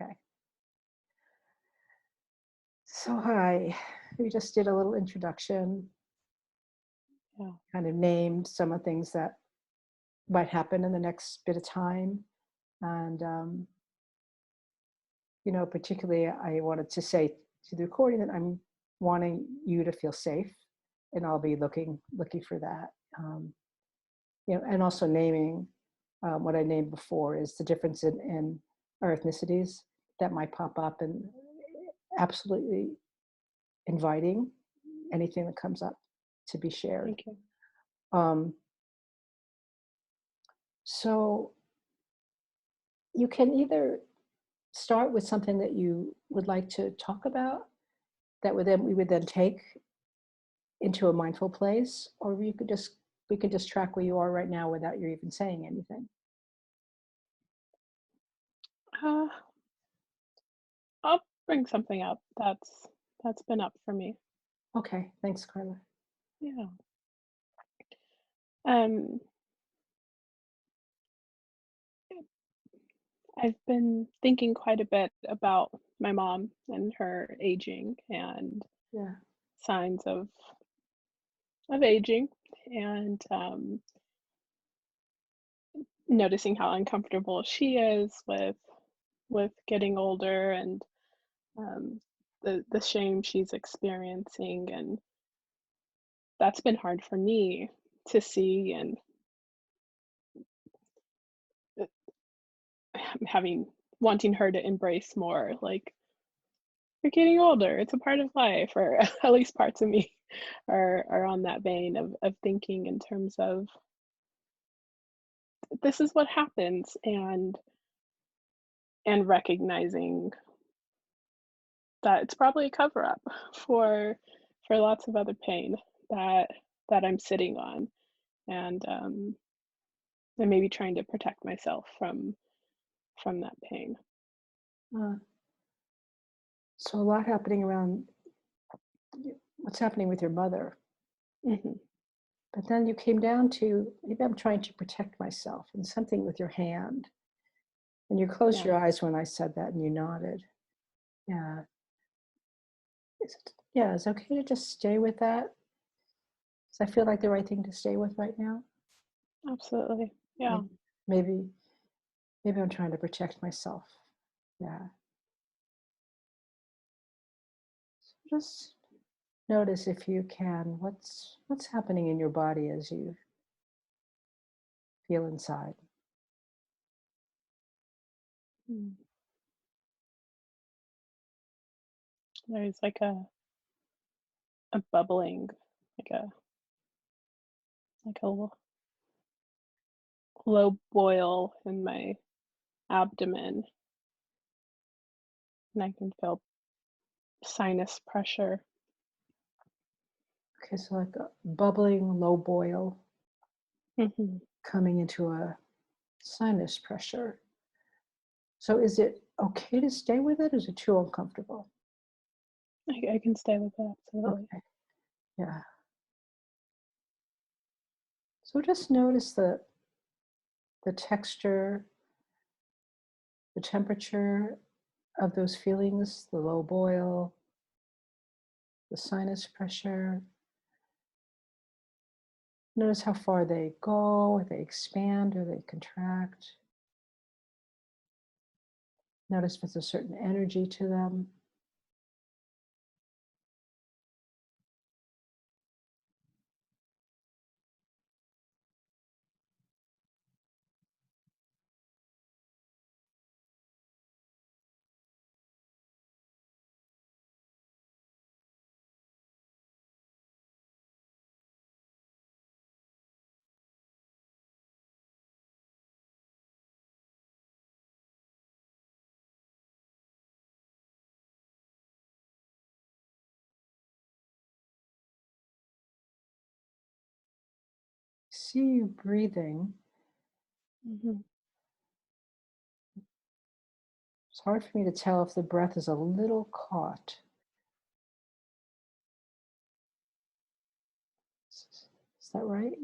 Okay. So hi, we just did a little introduction, Yeah. kind of named some of the things that might happen in the next bit of time. And, particularly I wanted to say to the recording that I'm wanting you to feel safe, and I'll be looking for that. Um, and also naming what I named before is the difference in our ethnicities that might pop up, and absolutely inviting anything that comes up to be shared. Thank you. Um, so you can either start with something that you would like to talk about that we would then take into a mindful place, or we could just track where you are right now without you even saying anything. Uh, I'll bring something up that's been up for me. Okay, thanks, Karla. Yeah. Um, I've been thinking quite a bit about my mom and her aging and Yeah. signs of aging, and noticing how uncomfortable she is with getting older, and um, the shame she's experiencing, and that's been hard for me to see, and having wanting her to embrace more, like, "You're getting older, it's a part of life," or at least parts of me are on that vein of thinking in terms of, "This is what happens," and recognizing that it's probably a cover up for lots of other pain that I'm sitting on, and, and maybe trying to protect myself from that pain. Uh, so a lot happening around what's happening with your mother. Mhm. But then you came down to maybe I'm trying to protect myself and something with your hand. And you closed Yeah, your eyes when I said that and you nodded. Yeah. Yeah, it's okay to just stay with that. Does that feel like the right thing to stay with right now? absolutely. Yeah. Maybe, maybe, maybe I'm trying to protect myself. Yeah. Just notice if you can what's happening in your body as you feel inside. Mm. There's a bubbling, like a low boil in my abdomen, and I can feel sinus pressure. Okay, so like a bubbling low boil Mhm. coming into a sinus pressure. So is it okay to stay with it? Is it too uncomfortable? I can stay with it, absolutely. Okay. Yeah. So just notice the texture, the temperature of those feelings, the low boil, the sinus pressure. Notice how far they go, if they expand or they contract. Notice if there's a certain energy to them. See you breathing. Mhm. It's hard for me to tell if the breath is a little caught. Is that right?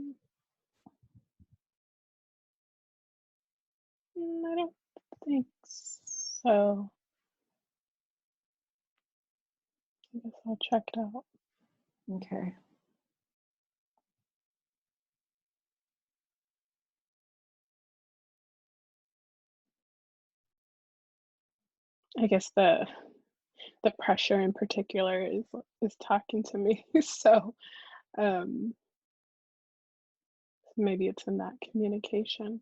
I don't think so. I guess I'll check it out. Okay. I guess the pressure in particular is talking to me. So um, maybe it's in that communication.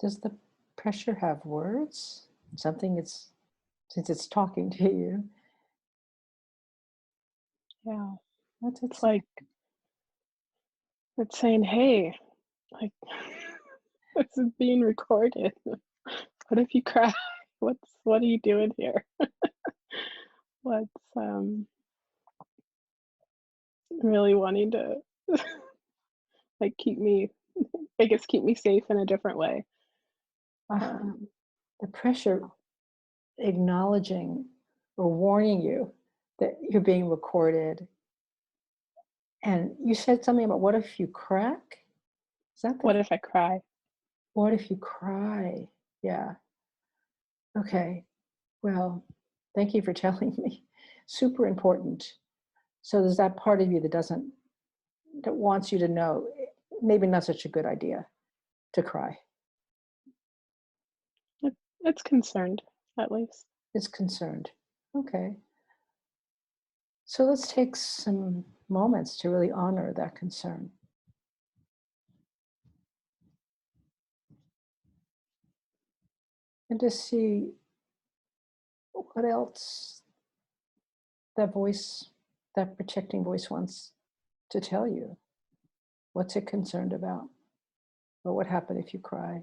Does the pressure have words? Something it's since it's talking to you. Yeah, What's it it's say? like it's saying, "Hey, like this is being recorded. What if you cry? What are you doing here? What's really wanting to like keep me, I guess, keep me safe in a different way." Uh-huh. Um, The pressure acknowledging or warning you that you're being recorded. And you said something about what if you crack? Is that the what if I cry? what if you cry? Yeah. Okay. Well, thank you for telling me. Super important. So there's that part of you that wants you to know maybe not such a good idea to cry. It, it's concerned, at least. It's concerned. Okay. So let's take some moments to really honor that concern and to see what else that voice, that protecting voice wants to tell you. What's it concerned about? What would happen if you cry?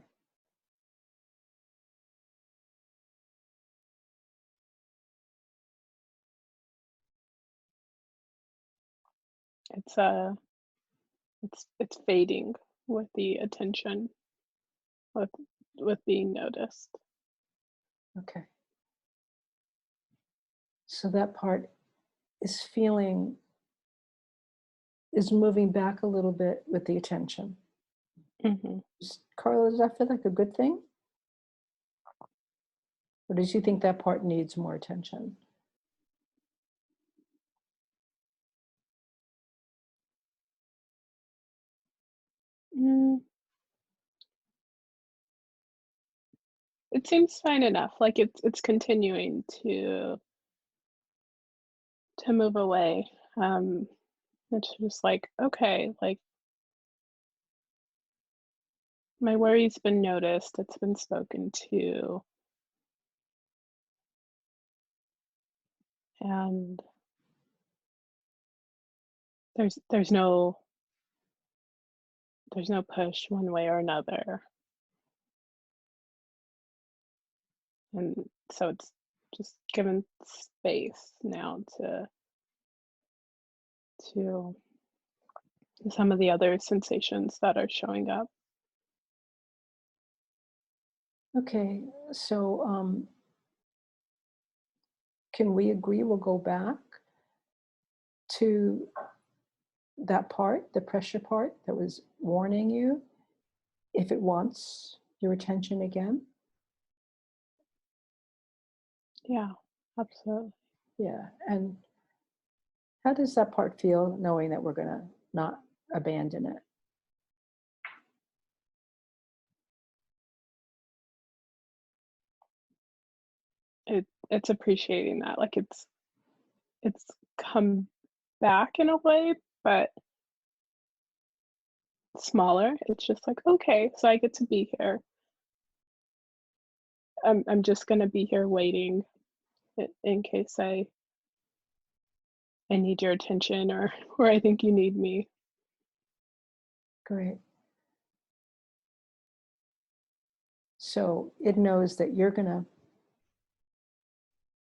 It's it's fading with the attention, with with being noticed. Okay. So that part is feeling, is moving back a little bit with the attention. Hmm. Carla, does that feel like a good thing? Or does you think that part needs more attention? Mm, it seems fine enough. Like it's continuing to move away. It's just like, okay, like my worry's been noticed, it's been spoken to, and there's no push one way or another. And so it's just given space now to some of the other sensations that are showing up. Okay, so can we agree we'll go back to that part, the pressure part that was warning you, if it wants your attention again? Yeah, absolutely. Yeah. And how does that part feel knowing that we're going to not abandon it? It's appreciating that. Like it's come back in a way, but smaller. It's just like, okay, so I get to be here. I'm just gonna be here waiting in case I need your attention or I think you need me. Great. So it knows that you're going to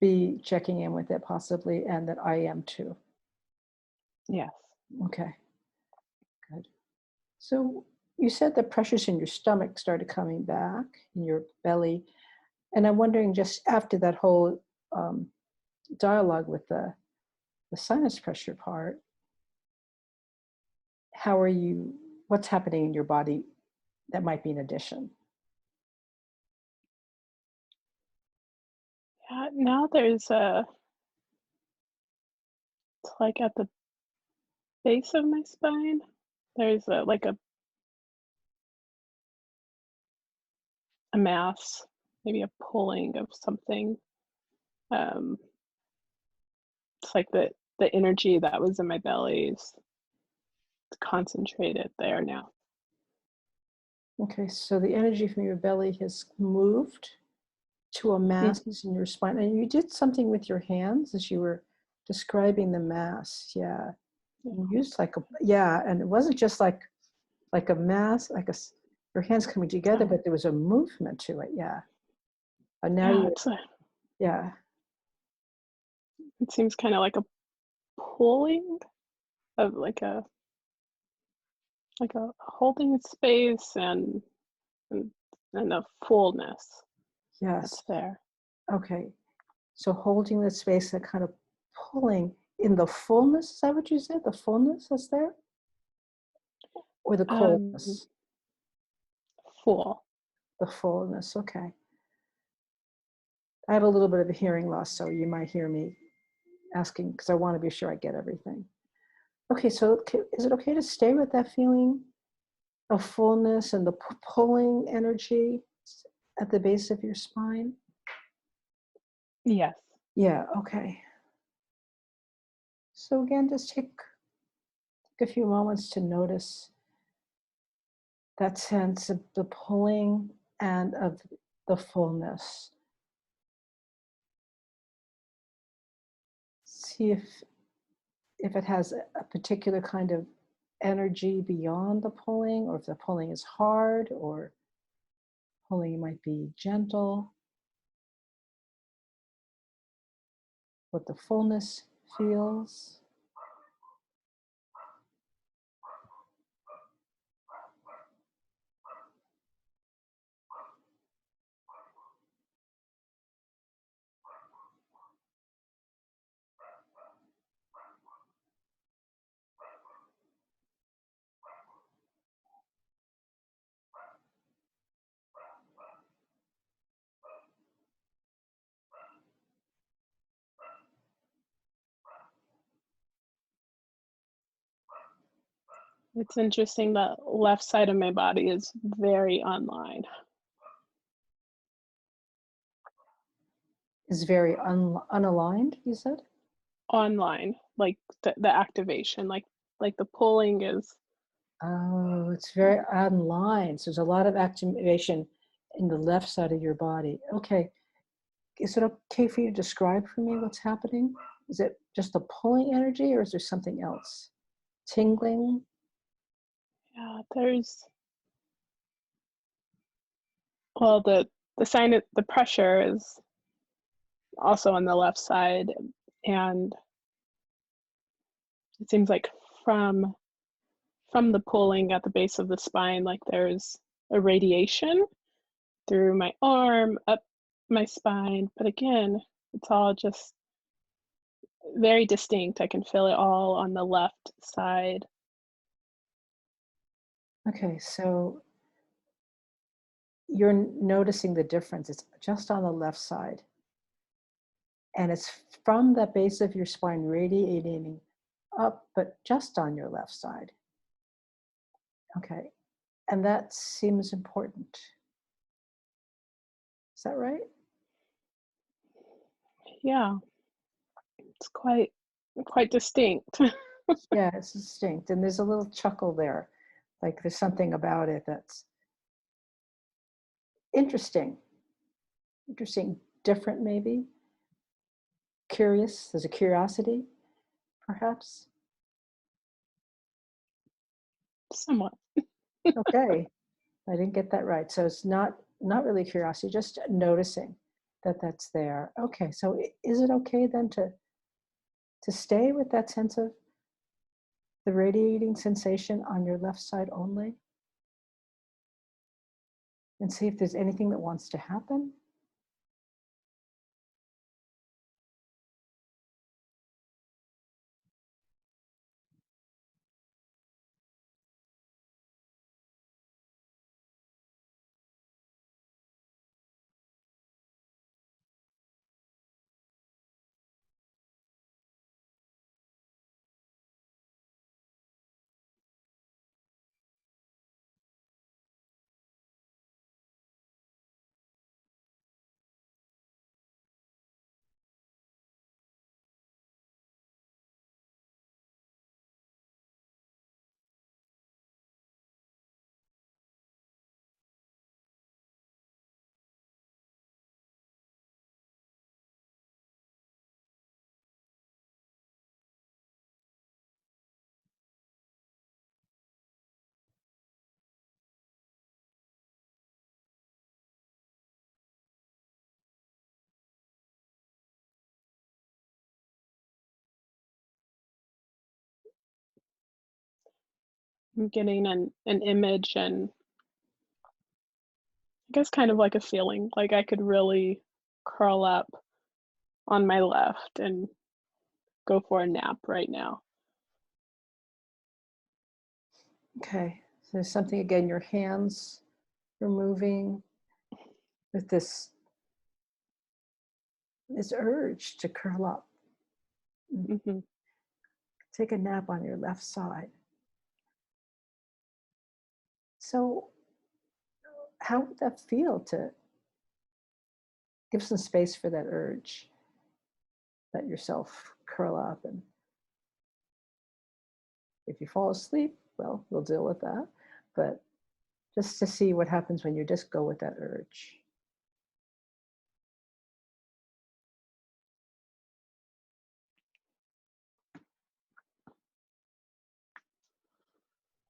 be checking in with it possibly, and that I am too. Yes. Okay, good. So you said the pressures in your stomach started coming back, in your belly. And I'm wondering, just after that whole um, dialogue with the sinus pressure part, how are you, what's happening in your body that might be an addition? Now there's a it's like at the base of my spine, there's a mass, maybe a pulling of something. Um, it's like the energy that was in my belly is concentrated there now. Okay, so the energy from your belly has moved to a mass Mhm. in your spine. And you did something with your hands as you were describing the mass. Yeah. Yeah. You used like a, yeah, and it wasn't just like a mass, your hands coming together, Oh, but there was a movement to it. Yeah. And now yeah, you, yeah. it seems kind of like a pulling of like a holding space and, and a fullness Yes. that's there. Okay. So holding the space, that kind of pulling in the fullness. Is that what you said? The fullness that's there? Or the Um, coldness? full. The fullness. Okay. I have a little bit of a hearing loss, so you might hear me asking because I want to be sure I get everything. Okay, so is it okay to stay with that feeling of fullness and the pulling energy at the base of your spine? Yes. Yeah, okay. So again, just take a few moments to notice that sense of the pulling and of the fullness. See if it has a particular kind of energy beyond the pulling, or if the pulling is hard, or pulling might be gentle, what the fullness feels. It's interesting the left side of my body is very online. Is very unaligned, you said? Online, like the activation, like the pulling is Oh, it's very unlined. So there's a lot of activation in the left side of your body. Okay. Is it okay for you to describe for me what's happening? Is it just a pulling energy, or is there something else? Tingling? yeah, there's well the pressure is also on the left side, and it seems like from from the pulling at the base of the spine, like there's a radiation through my arm, up my spine. But again, it's all just very distinct. I can feel it all on the left side. Okay, so you're noticing the difference. It's just on the left side. And it's from the base of your spine radiating up, but just on your left side. Okay. And that seems important. Is that right? Yeah, it's quite distinct. Yeah, it's distinct. And there's a little chuckle there. Like there's something about it that's interesting. Interesting, different maybe. Curious. There's a curiosity, perhaps. Somewhat. Okay. I didn't get that right. So it's not really curiosity, just noticing that that's there. Okay. So is it okay then to stay with that sense of the radiating sensation on your left side only and see if there's anything that wants to happen? I'm getting an image and I guess kind of like a feeling, like I could really curl up on my left and go for a nap right now. Okay. So there's something again, your hands are moving with this urge to curl up, and Mhm. take a nap on your left side. So how would that feel to give some space for that urge? Let yourself curl up, and if you fall asleep, well, we'll deal with that. But just to see what happens when you just go with that urge.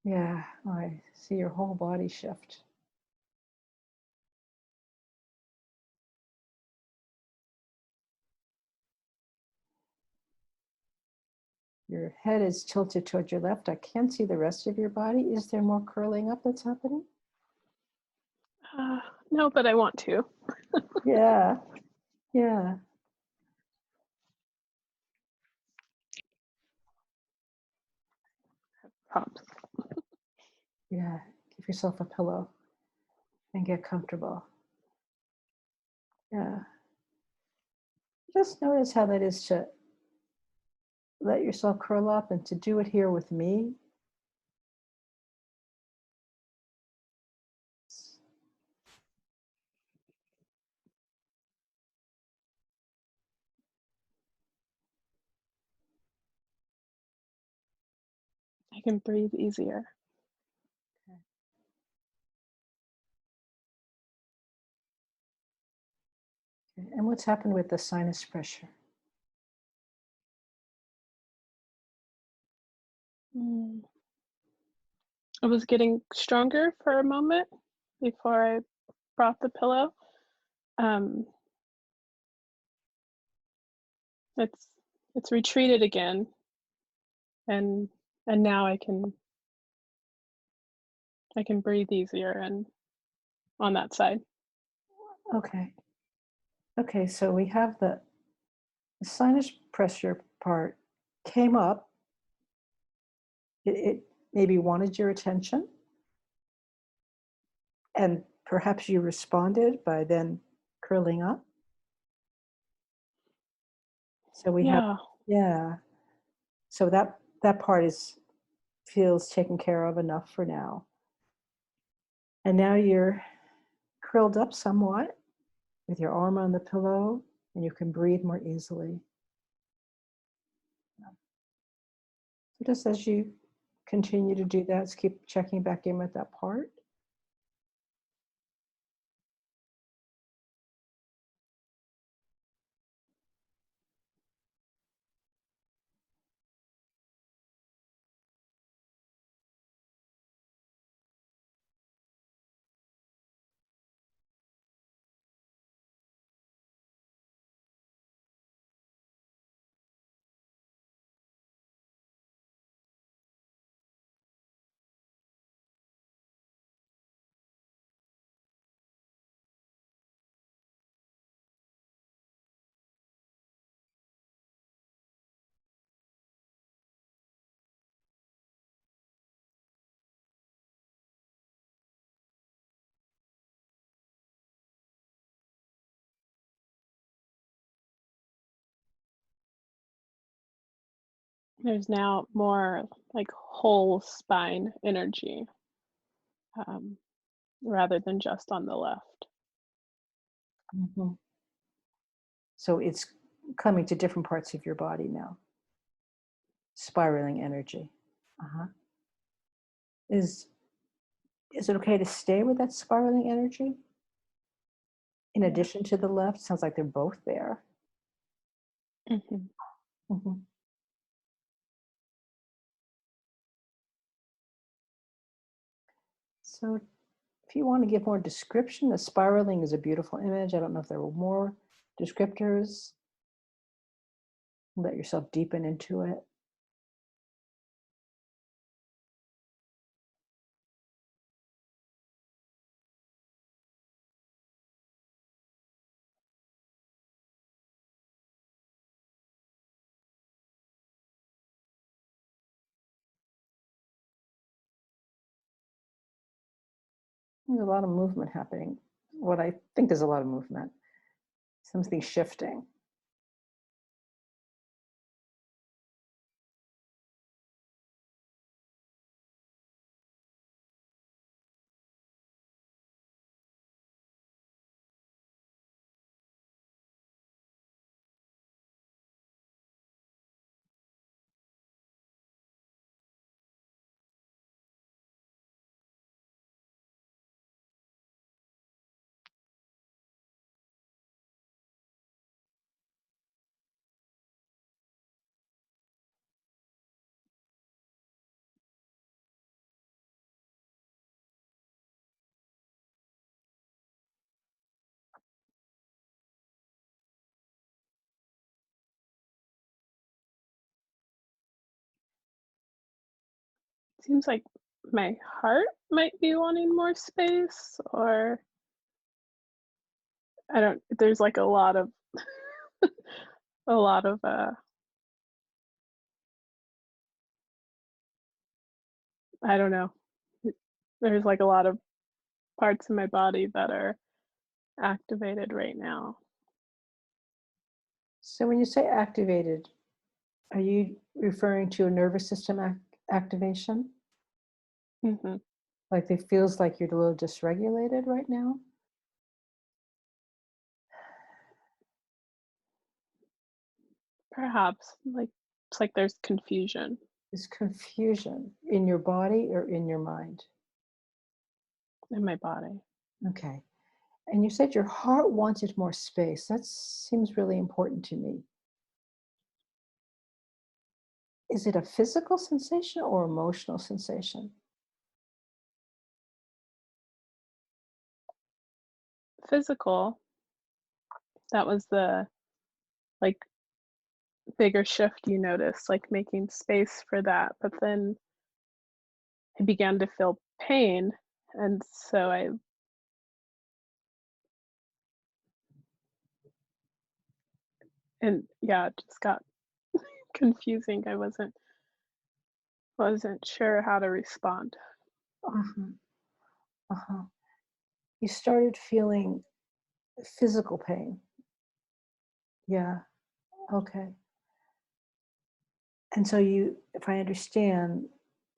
Yeah, I see your whole body shift. Your head is tilted toward your left. I can't see the rest of your body. Is there more curling up that's happening? Uh, no, but I want to. Yeah, yeah, Prompts. yeah. Give yourself a pillow and get comfortable. Yeah. Just notice how that is to let yourself curl up and to do it here with me. I can breathe easier. Okay. And what's happened with the sinus pressure? Mm. It was getting stronger for a moment before I brought the pillow. Um, it's it's retreated again, and now I can breathe easier and on that side. Okay. Okay, so we have the sinus pressure part came up. It maybe wanted your attention, and perhaps you responded by then curling up. So we have, Yeah, yeah. So that part is feels taken care of enough for now. And now you're curled up somewhat with your arm on the pillow, and you can breathe more easily. So just as you continue to do that, just keep checking back in with that part. there's now more like whole spine energy, um, rather than just on the left. Mhm. So it's coming to different parts of your body now, spiraling energy. Uh-huh. Is is it okay to stay with that spiraling energy in Yeah. addition to the left? Sounds like they're both there. Mhm. Mhm. So if you want to give more description, the spiraling is a beautiful image. I don't know if there were more descriptors. Let yourself deepen into it. There's a lot of movement happening. What I think there's a lot of movement, something shifting. Seems like my heart might be wanting more space, or I don't there's like a lot of I don't know. There's like a lot of parts of my body that are activated right now. So when you say activated, are you referring to a nervous system activation? Mhm. Like it feels like you're a little dysregulated right now? Perhaps, like it's like there's confusion Is confusion in your body or in your mind? in my body. Okay. And you said your heart wanted more space. That seems really important to me. Is it a physical sensation or emotional sensation? Physical, that was the, like, bigger shift you noticed, like, making space for that, but then I began to feel pain, and so I and yeah, it just got confusing. I wasn't sure how to respond. Uh-huh. Uh-huh. You started feeling physical pain. Yeah. Okay. And so you, if I understand,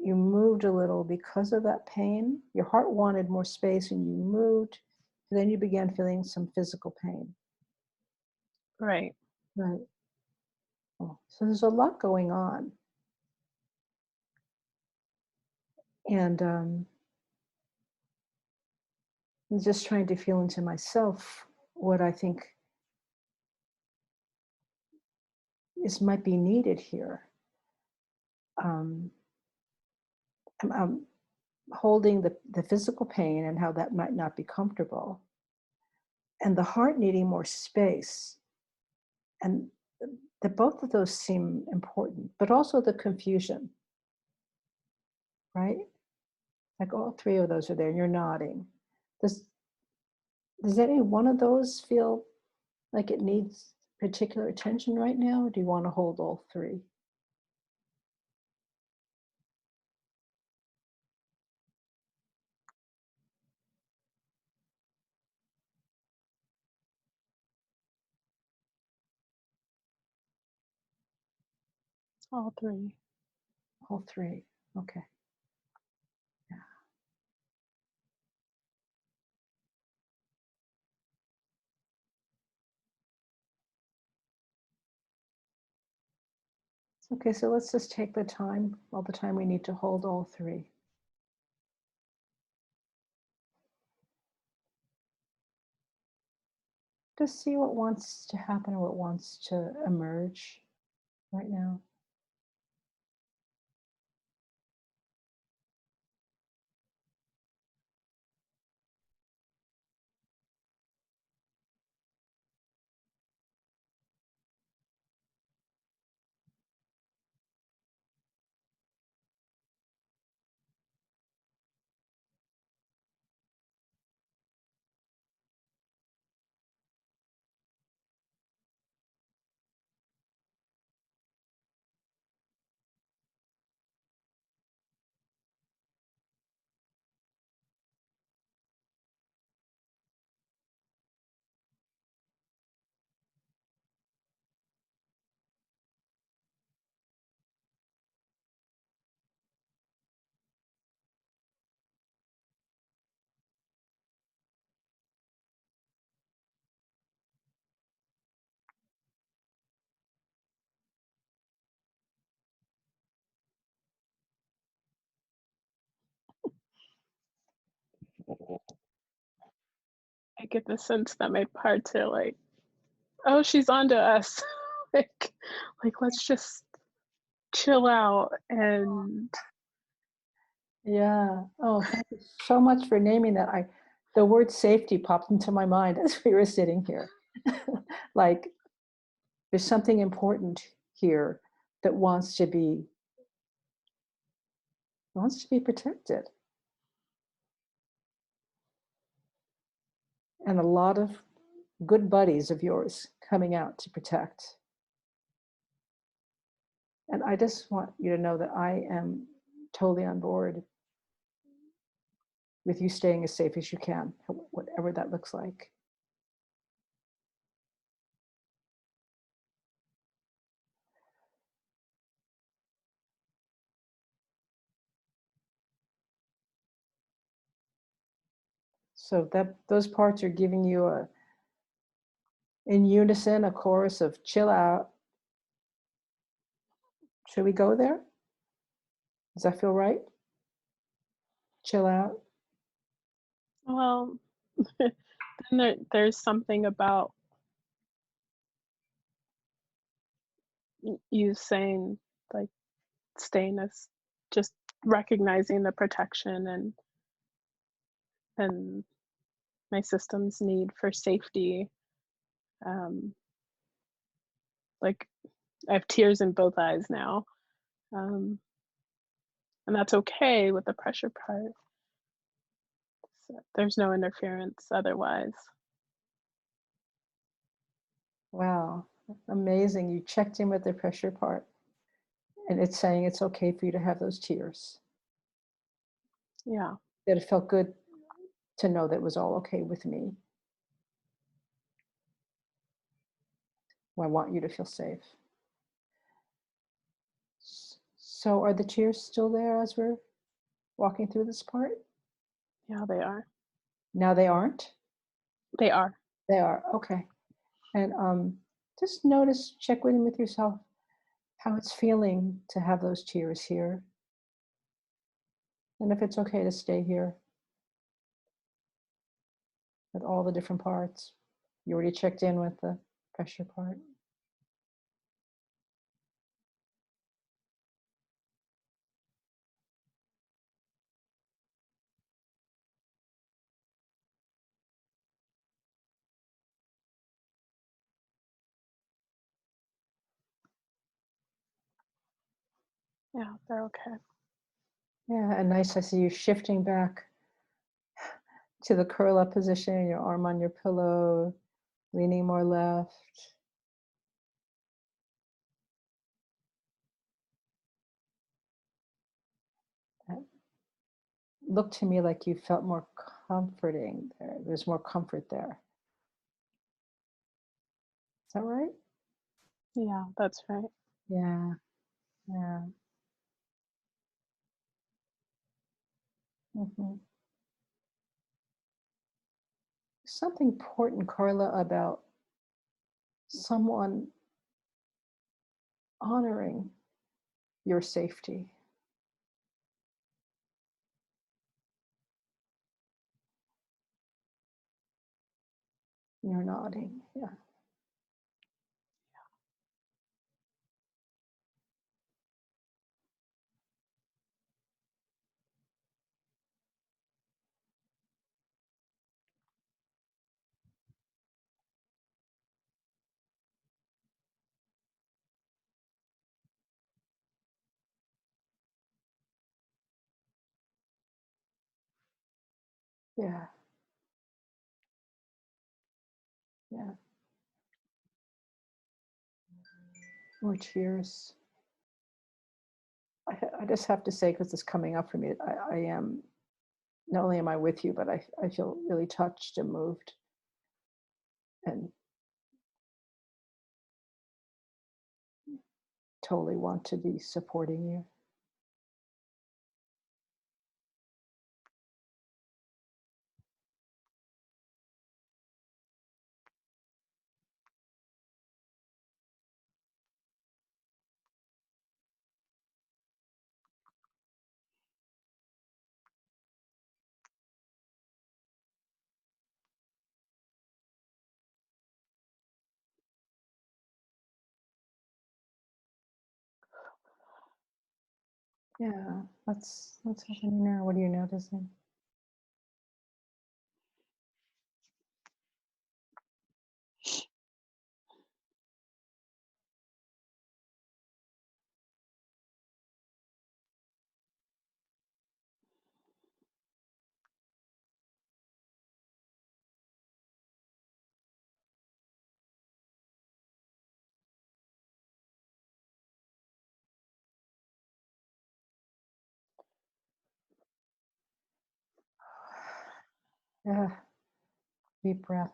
you moved a little because of that pain. Your heart wanted more space and you moved. Then you began feeling some physical pain. Right. Right. Oh, so there's a lot going on. And I'm just trying to feel into myself what I think is might be needed here. Um, I'm holding the physical pain and how that might not be comfortable, and the heart needing more space. And the both of those seem important, but also the confusion, right? Like all three of those are there, and you're nodding. Does does any one of those feel like it needs particular attention right now, or do you want to hold all three? All 3. All three. Okay. Yeah. Okay, so let's just take the time, all the time we need to hold all three. Just see what wants to happen, what wants to emerge right now. I get the sense that my parts are like, "Oh, she's onto us." Like let's just chill out and Yeah. Oh, thank you so much for naming that. The word safety popped into my mind as we were sitting here. Like there's something important here that wants to be protected. And a lot of good buddies of yours coming out to protect. And I just want you to know that I am totally on board with you staying as safe as you can, whatever that looks like. So that those parts are giving you in unison, a chorus of chill out. Should we go there? Does that feel right? Chill out. well, then there's something about you saying, like, staying as just recognizing the protection and my system's need for safety. Um, like, I have tears in both eyes now, um, and that's okay with the pressure part. So there's no interference otherwise. Wow. Amazing. You checked in with the pressure part and it's saying it's okay for you to have those tears. Yeah, That it felt good to know that it was all okay with me. I want you to feel safe. So are the tears still there as we're walking through this part? yeah, they are. Now they aren't? They are. They are. Okay. And just notice, check in with yourself how it's feeling to have those tears here. And if it's okay to stay here with all the different parts. You already checked in with the pressure part. Yeah, they're okay. Yeah, and nice. I see you shifting back to the curl up position, your arm on your pillow, leaning more left. That looked to me like you felt more comforting there. There's more comfort there. Is that right? Yeah, that's right. Yeah, yeah. Hmm. Something important, Carla, about someone honoring your safety. You're nodding. Yeah, yeah, yeah. More cheers. I just have to say, because it's coming up for me, I am, not only am I with you, but I feel really touched and moved and totally want to be supporting you. Yeah, what's happening now? What are you noticing? Yeah, deep breath.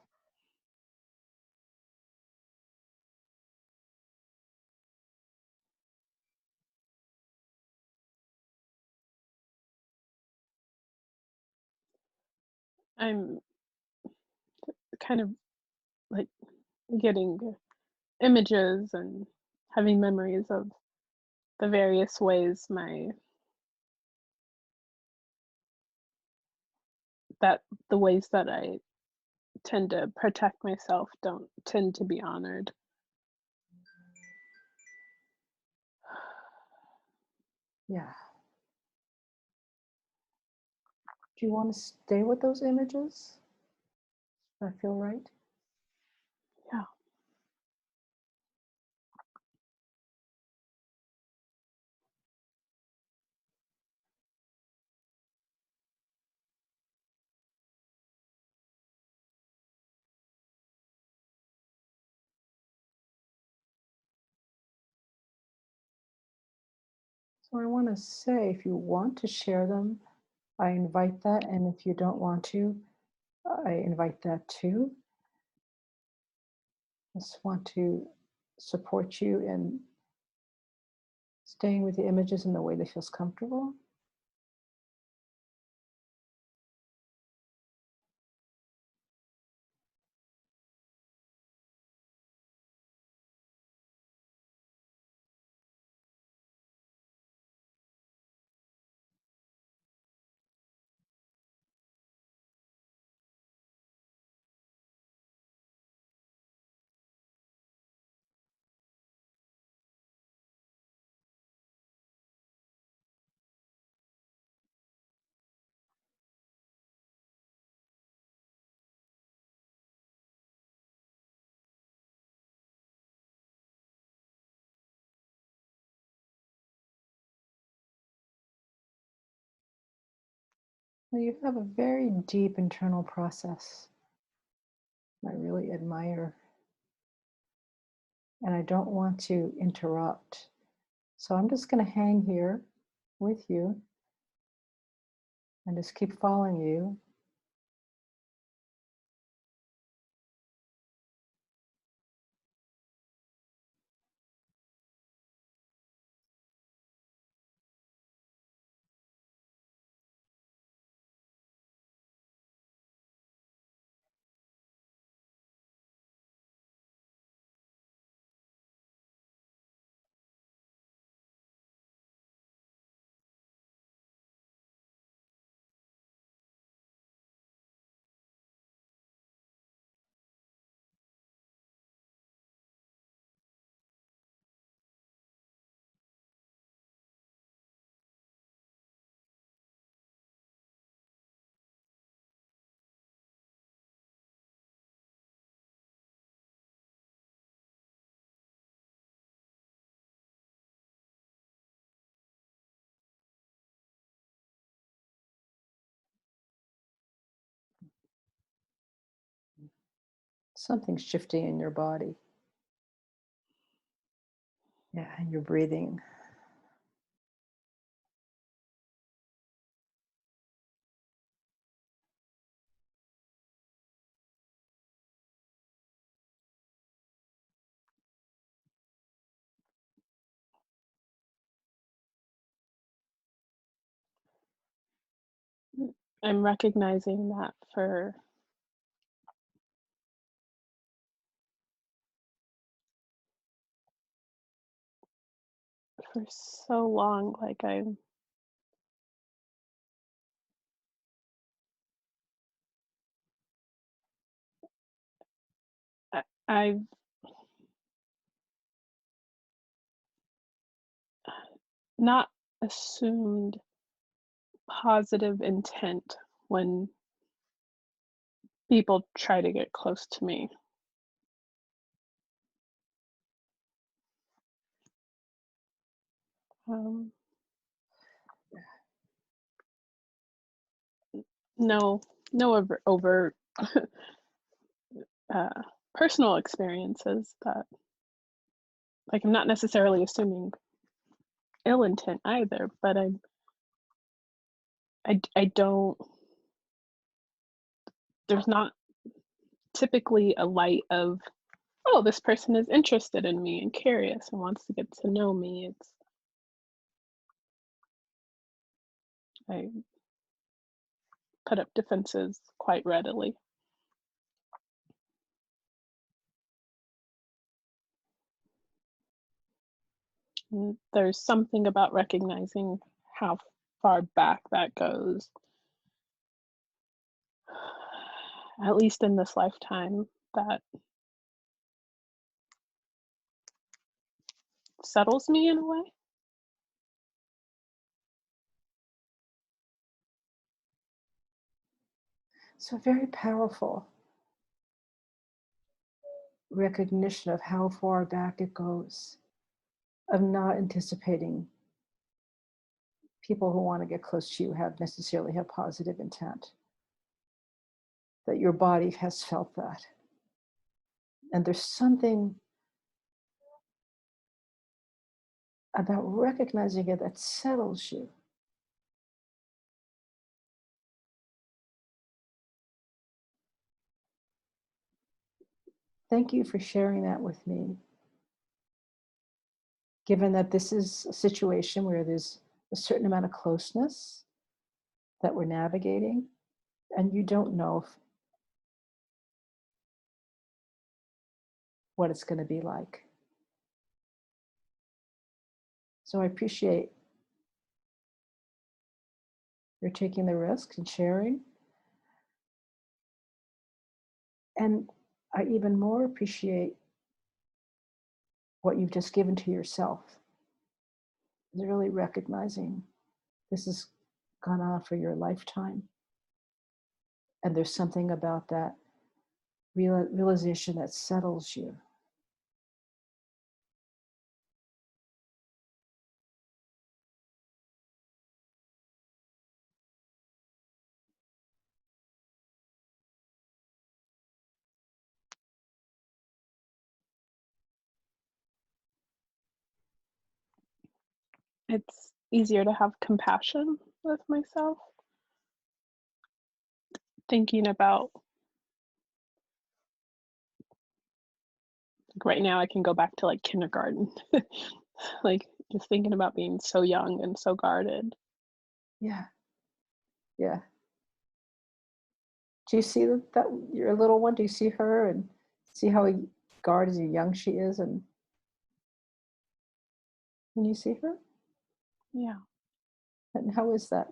I'm kind of like getting images and having memories of the various ways my that the ways that I tend to protect myself don't tend to be honored. Yeah. Do you want to stay with those images? Does that feel right? Yeah. So I want to say, if you want to share them, I invite that. And if you don't want to, I invite that too. I just want to support you in staying with the images in the way that feels comfortable. Now you have a very deep internal process I really admire, and I don't want to interrupt. So I'm just going to hang here with you and just keep following you. Something's shifting in your body. Yeah, and you're breathing. I'm recognizing that for so long, like I've not assumed positive intent when people try to get close to me. Um, no, no overt uh, personal experiences that, like, I'm not necessarily assuming ill intent either, but I don't. There's not typically a light of, oh, this person is interested in me and curious and wants to get to know me. It's I put up defenses quite readily. And there's something about recognizing how far back that goes, at least in this lifetime, that settles me in a way. So very powerful recognition of how far back it goes, of not anticipating people who want to get close to you necessarily have positive intent, that your body has felt that. And there's something about recognizing it that settles you. Thank you for sharing that with me. Given that this is a situation where there's a certain amount of closeness that we're navigating, and you don't know what it's going to be like. So I appreciate your taking the risk and sharing. And I even more appreciate what you've just given to yourself. Is really recognizing this has gone on for your lifetime. And there's something about that realization that settles you. It's easier to have compassion with myself, thinking about, like, right now I can go back to like kindergarten, like just thinking about being so young and so guarded. Yeah, yeah. Do you see that your little one? Do you see her and see how guarded and young she is? And when you see her, Yeah. and how is that?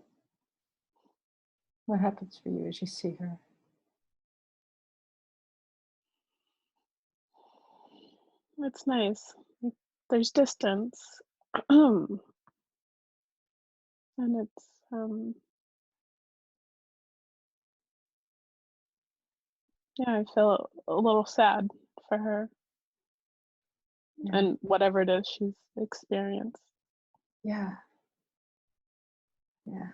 What happens for you as you see her? It's nice. There's distance. And it's yeah, I feel a little sad for her Yeah, and whatever it is she's experienced. yeah, yeah.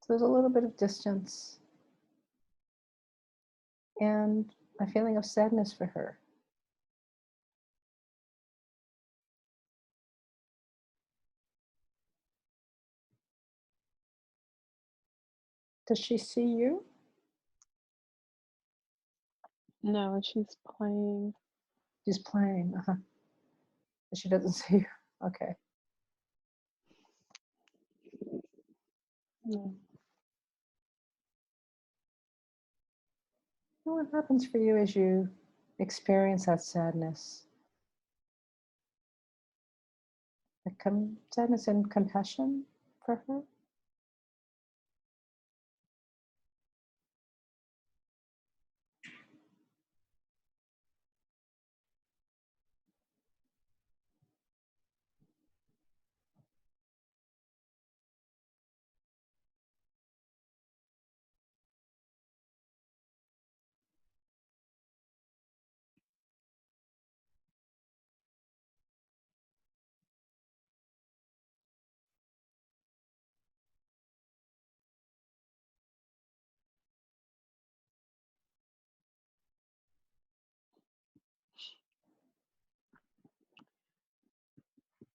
So there's a little bit of distance and a feeling of sadness for her. Does she see you? No, she's playing. She's playing. She doesn't see you. Okay. No. Well, what happens for you as you experience that sadness? Sadness and compassion for her?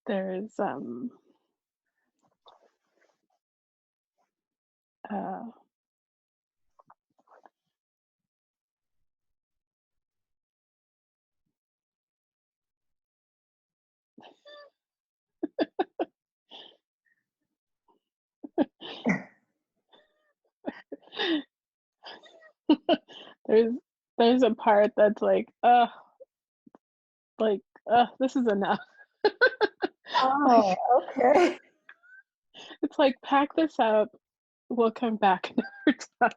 There's uh there's there's a part that's like, this is enough. Oh, Like, okay. it's like, pack this up, we'll come back another time.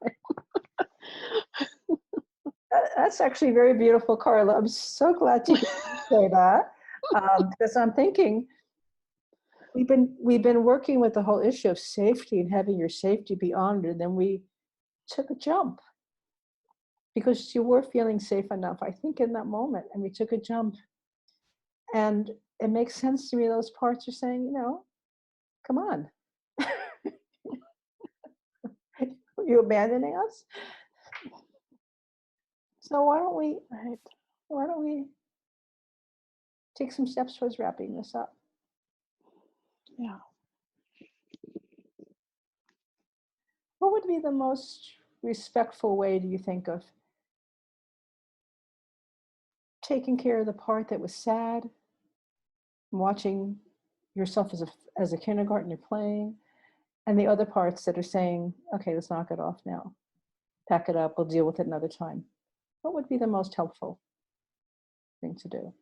That's actually very beautiful, Carla. I'm so glad to hear you say that, because I'm thinking we've been working with the whole issue of safety and having your safety be honored, and then we took a jump because you were feeling safe enough, I think, in that moment, and we took a jump. And it makes sense to me. Those parts are saying, come on, are you abandoning us? So Right. why don't we take some steps towards wrapping this up? Yeah. What would be the most respectful way, do you think, of taking care of the part that was sad, watching yourself as a kindergartner playing, and the other parts that are saying, okay, let's knock it off now, pack it up, we'll deal with it another time? What would be the most helpful thing to do?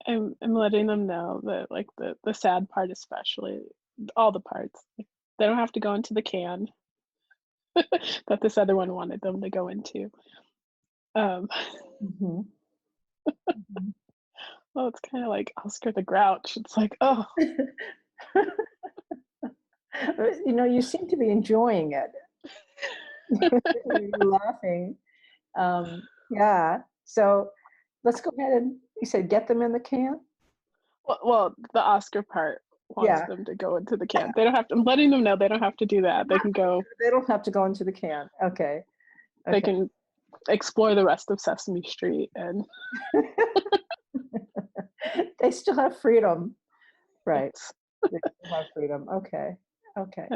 I'm letting them know that, like, the sad part especially, all the parts, like, they don't have to go into the can that this other one wanted them to go into. Um, Hmm. Hmm. well, it's kinda like Oscar the Grouch. It's like, "Oh, You seem to be enjoying it. You're laughing. Yeah. So let's go ahead and you said get them in the can. well, the Oscar part wants Yeah. them to go into the can. They don't have to I'm letting them know they don't have to do that. They don't have to go into the can. Okay. They Okay. can explore the rest of Sesame Street and They still have freedom. Right. yes, They still have freedom. Okay. Okay.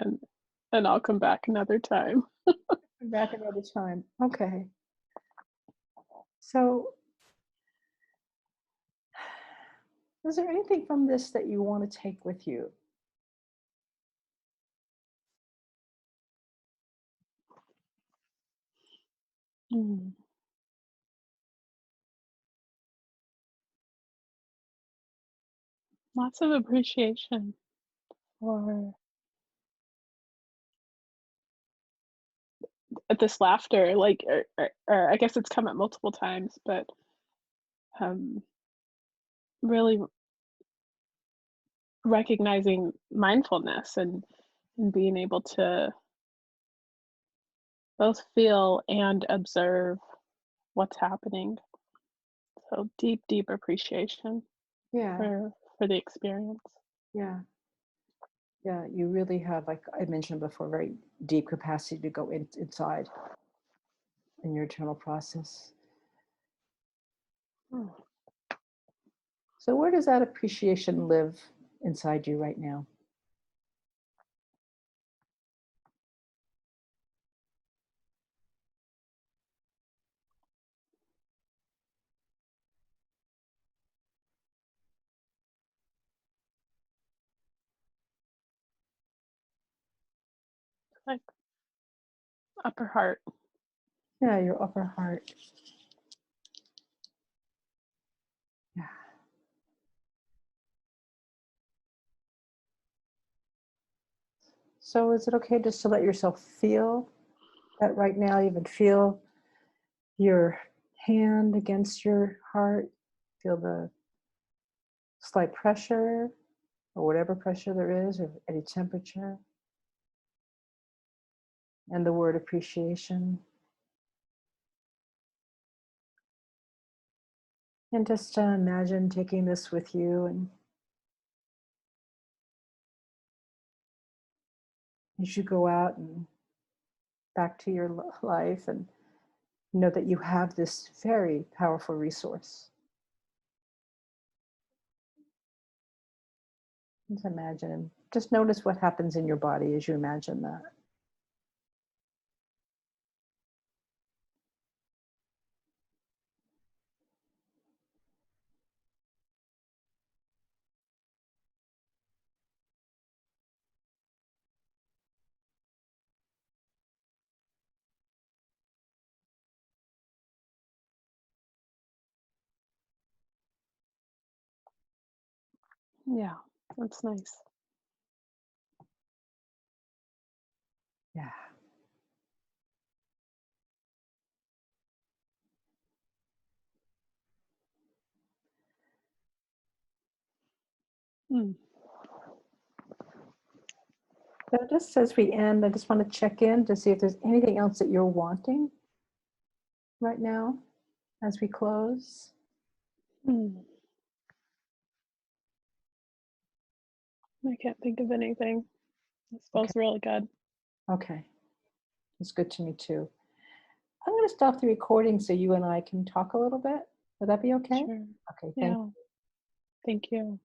and I'll come back another time. Come back another time. Okay. So is there anything from this that you want to take with you? Mm. Lots of appreciation for this laughter, like, or I guess it's come at multiple times, but, um, really recognizing mindfulness and being able to both feel and observe what's happening. So deep, deep appreciation Yeah. for the experience. Yeah. Yeah. You really have, like I mentioned before, very deep capacity to go inside in your internal process. Mm. So where does that appreciation live inside you right now? Like upper heart. Yeah, your upper heart. Yeah. So is it okay just to let yourself feel that right now, even feel your hand against your heart, feel the slight pressure or whatever pressure there is, or any temperature. and the word appreciation. And just imagine taking this with you, and as you go out and back to your life, and know that you have this very powerful resource. Just imagine and just notice what happens in your body as you imagine that. Yeah, that's nice. Yeah. Mm, So just as we end, I just want to check in to see if there's anything else that you're wanting right now as we close. mm. I can't think of anything. This Okay. feels really good. Okay. It's good to me too. I'm going to stop the recording so you and I can talk a little bit. Would that be okay? Sure. Okay. Thank Yeah. Thank you.